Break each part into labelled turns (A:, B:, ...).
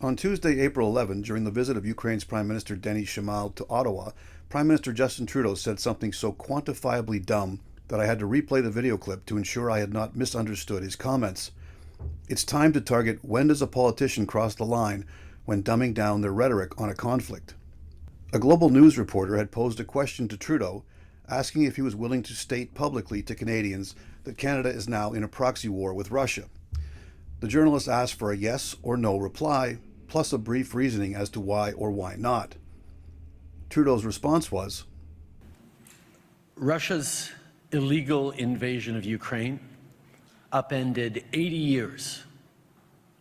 A: On Tuesday, April 11, during the visit of Ukraine's Prime Minister Denis Shmyhal to Ottawa, Prime Minister Justin Trudeau said something so quantifiably dumb that I had to replay the video clip to ensure I had not misunderstood his comments. It's time to target when does a politician cross the line when dumbing down their rhetoric on a conflict. A Global News reporter had posed a question to Trudeau, asking if he was willing to state publicly to Canadians that Canada is now in a proxy war with Russia. The journalist asked for a yes or no reply, plus a brief reasoning as to why or why not. Trudeau's response was,
B: Russia's illegal invasion of Ukraine upended 80 years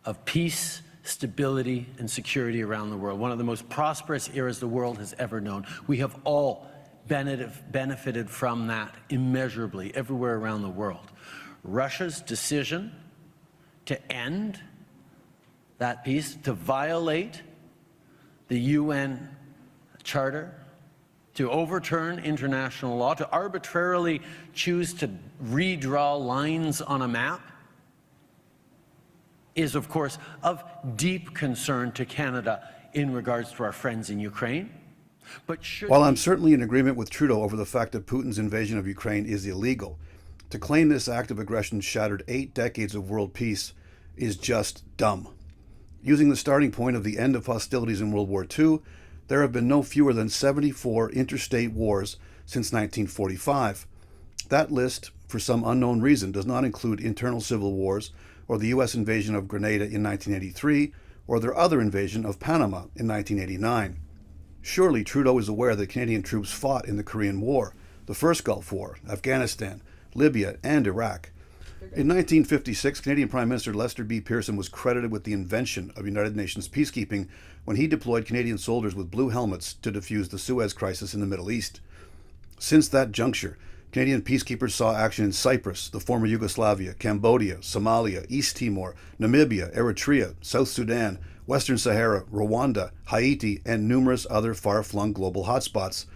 B: of peace, stability, and security around the world, one of the most prosperous eras the world has ever known. We have all benefited from that immeasurably everywhere around the world. Russia's decision to end that peace, to violate the UN Charter, to overturn international law, to arbitrarily choose to redraw lines on a map, is, of course, of deep concern to Canada in regards to our friends in Ukraine. But
A: while I'm certainly in agreement with Trudeau over the fact that Putin's invasion of Ukraine is illegal, to claim this act of aggression shattered 8 decades of world peace is just dumb. Using the starting point of the end of hostilities in World War II, there have been no fewer than 74 interstate wars since 1945. That list, for some unknown reason, does not include internal civil wars or the U.S. invasion of Grenada in 1983 or their other invasion of Panama in 1989. Surely Trudeau is aware that Canadian troops fought in the Korean War, the first Gulf War, Afghanistan, Libya, and Iraq. In 1956, Canadian Prime Minister Lester B. Pearson was credited with the invention of United Nations peacekeeping when he deployed Canadian soldiers with blue helmets to defuse the Suez Crisis in the Middle East. Since that juncture, Canadian peacekeepers saw action in Cyprus, the former Yugoslavia, Cambodia, Somalia, East Timor, Namibia, Eritrea, South Sudan, Western Sahara, Rwanda, Haiti, and numerous other far-flung global hotspots.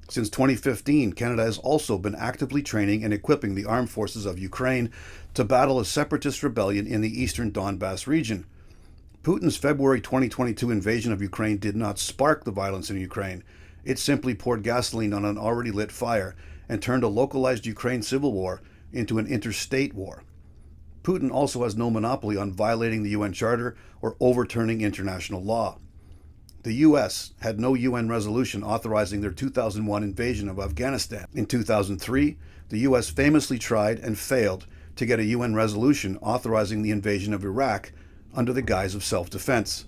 A: Since 2015, Canada has also been actively training and equipping the armed forces of Ukraine to battle a separatist rebellion in the eastern Donbass region. Putin's February 2022 invasion of Ukraine did not spark the violence in Ukraine. It simply poured gasoline on an already lit fire and turned a localized Ukraine civil war into an interstate war. Putin also has no monopoly on violating the UN Charter or overturning international law. The U.S. had no UN resolution authorizing their 2001 invasion of Afghanistan. In 2003, the U.S. famously tried and failed to get a UN resolution authorizing the invasion of Iraq under the guise of self-defense.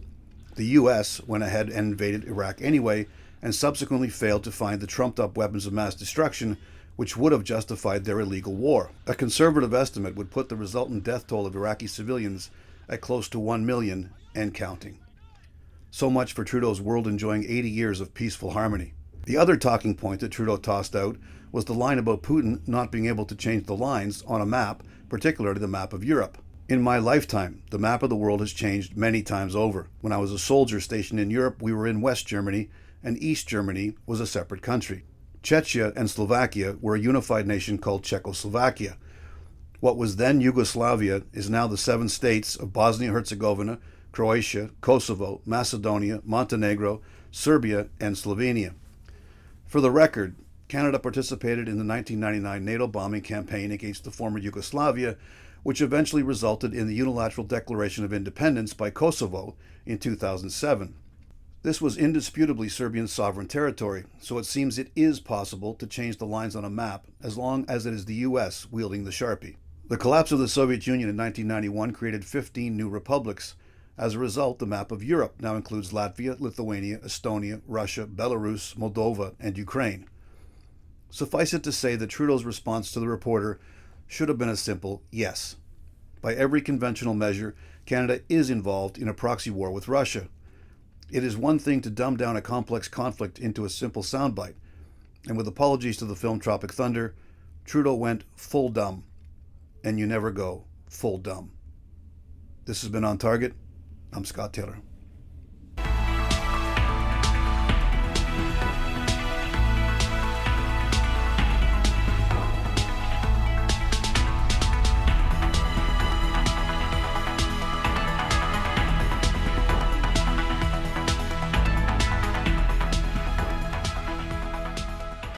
A: The U.S. went ahead and invaded Iraq anyway, and subsequently failed to find the trumped-up weapons of mass destruction which would have justified their illegal war. A conservative estimate would put the resultant death toll of Iraqi civilians at close to 1 million and counting. So much for Trudeau's world enjoying 80 years of peaceful harmony. The other talking point that Trudeau tossed out was the line about Putin not being able to change the lines on a map, particularly the map of Europe. In my lifetime, the map of the world has changed many times over. When I was a soldier stationed in Europe, we were in West Germany, and East Germany was a separate country. Czechia and Slovakia were a unified nation called Czechoslovakia. What was then Yugoslavia is now the 7 states of Bosnia-Herzegovina, Croatia, Kosovo, Macedonia, Montenegro, Serbia, and Slovenia. For the record, Canada participated in the 1999 NATO bombing campaign against the former Yugoslavia, which eventually resulted in the unilateral declaration of independence by Kosovo in 2007. This was indisputably Serbian sovereign territory, so it seems it is possible to change the lines on a map as long as it is the U.S. wielding the Sharpie. The collapse of the Soviet Union in 1991 created 15 new republics. As a result, the map of Europe now includes Latvia, Lithuania, Estonia, Russia, Belarus, Moldova, and Ukraine. Suffice it to say that Trudeau's response to the reporter should have been a simple yes. By every conventional measure, Canada is involved in a proxy war with Russia. It is one thing to dumb down a complex conflict into a simple soundbite, and with apologies to the film Tropic Thunder, Trudeau went full dumb, and you never go full dumb. This has been On Target. I'm Scott Taylor.